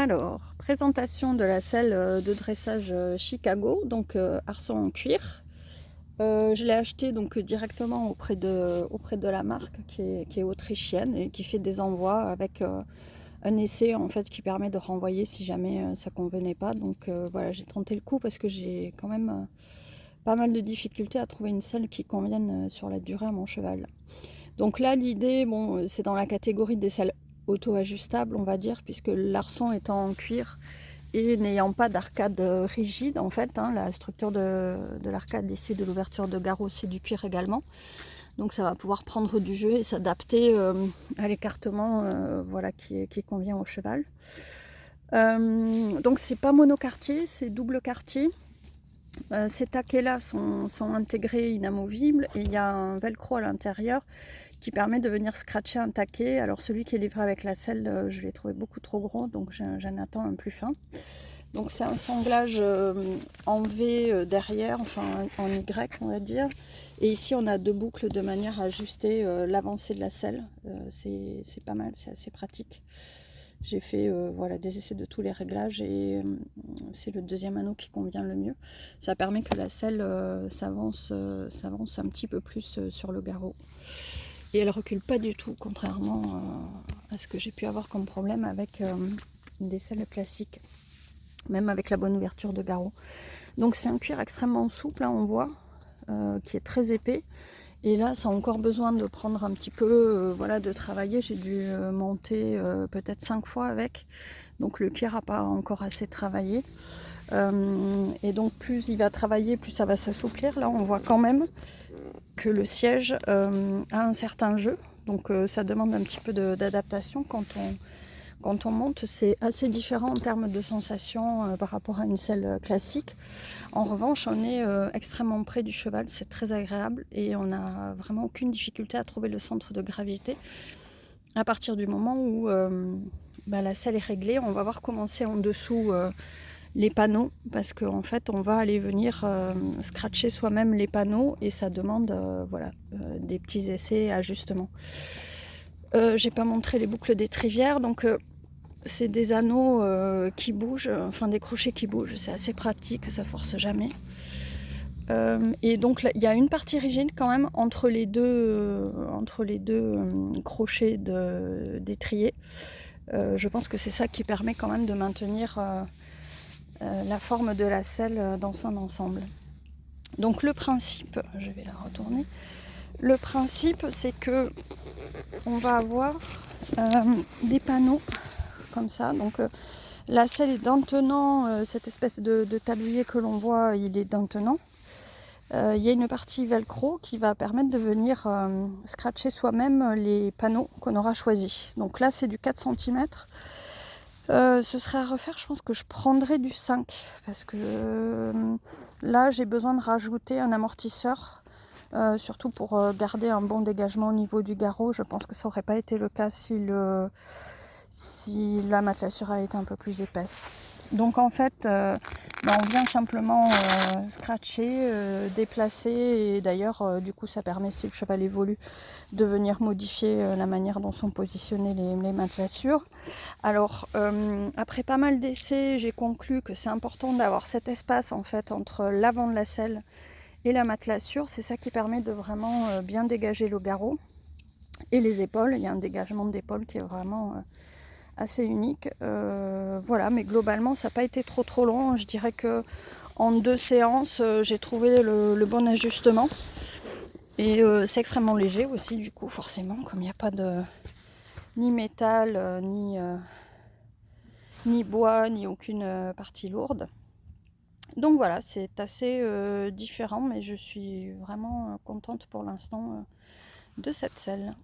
Alors, présentation de la selle de dressage Chicago, donc arçon en cuir. Je l'ai acheté donc directement auprès de la marque qui est autrichienne et qui fait des envois avec un essai en fait qui permet de renvoyer si jamais ça convenait pas. Donc voilà, j'ai tenté le coup parce que j'ai quand même pas mal de difficultés à trouver une selle qui convienne sur la durée à mon cheval. Donc là, l'idée, bon, c'est dans la catégorie des selles auto-ajustables, on va dire, puisque l'arçon étant en cuir et n'ayant pas d'arcade rigide, en fait, hein, la structure de l'arcade ici, de l'ouverture de garrot, c'est du cuir également. Donc ça va pouvoir prendre du jeu et s'adapter à l'écartement voilà, qui convient au cheval. Donc c'est pas monocartier, c'est double quartier. Ces taquets-là sont intégrés, inamovibles, et il y a un velcro à l'intérieur qui permet de venir scratcher un taquet. Alors celui qui est livré avec la selle, je l'ai trouvé beaucoup trop gros, donc j'en attends un plus fin. Donc c'est un sanglage en V derrière, enfin en Y on va dire. Et ici on a deux boucles de manière à ajuster l'avancée de la selle. C'est pas mal, c'est assez pratique. J'ai fait voilà, des essais de tous les réglages et c'est le deuxième anneau qui convient le mieux. Ça permet que la selle s'avance un petit peu plus sur le garrot. Et elle recule pas du tout, contrairement à ce que j'ai pu avoir comme problème avec des selles classiques, même avec la bonne ouverture de garrot. Donc c'est un cuir extrêmement souple, hein, on voit, qui est très épais. Et là, ça a encore besoin de prendre un petit peu, voilà, de travailler. J'ai dû monter peut-être 5 fois avec. Donc le cuir n'a pas encore assez travaillé. Et donc plus il va travailler, plus ça va s'assouplir. Là, on voit quand même que le siège a un certain jeu. Donc ça demande un petit peu d'adaptation quand on monte. C'est assez différent en termes de sensation par rapport à une selle classique. En revanche, on est extrêmement près du cheval, c'est très agréable et on n'a vraiment aucune difficulté à trouver le centre de gravité. À partir du moment où la selle est réglée, on va voir commencer en dessous les panneaux, parce qu'en fait on va aller venir scratcher soi-même les panneaux et ça demande des petits essais et ajustements. J'ai pas montré les boucles d'étrivière, donc c'est des anneaux qui bougent, enfin des crochets qui bougent, c'est assez pratique, ça force jamais. Et donc il y a une partie rigide quand même entre les deux crochets d'étrier. Je pense que c'est ça qui permet quand même de maintenir la forme de la selle dans son ensemble. Donc le principe, je vais la retourner. Le principe, c'est que on va avoir des panneaux comme ça. Donc la selle est dentenant, cette espèce de tablier que l'on voit, il est dentenant. Il y a une partie velcro qui va permettre de venir scratcher soi-même les panneaux qu'on aura choisis. Donc là, c'est du 4 cm. Ce serait à refaire, je pense que je prendrais du 5 parce que là j'ai besoin de rajouter un amortisseur, surtout pour garder un bon dégagement au niveau du garrot. Je pense que ça n'aurait pas été le cas si la matelassure a été un peu plus épaisse. Donc en fait, on vient simplement scratcher, déplacer, et d'ailleurs du coup ça permet, si le cheval évolue, de venir modifier la manière dont sont positionnées les matelassures. Alors après pas mal d'essais, j'ai conclu que c'est important d'avoir cet espace en fait entre l'avant de la selle et la matelassure. C'est ça qui permet de vraiment bien dégager le garrot et les épaules. Il y a un dégagement d'épaule qui est vraiment assez unique. Voilà, mais globalement ça n'a pas été trop long. Je dirais que en 2 séances, j'ai trouvé le bon ajustement. Et c'est extrêmement léger aussi, du coup, forcément, comme il n'y a pas de ni métal, ni bois, ni aucune partie lourde. Donc voilà, c'est assez différent, mais je suis vraiment contente pour l'instant de cette selle.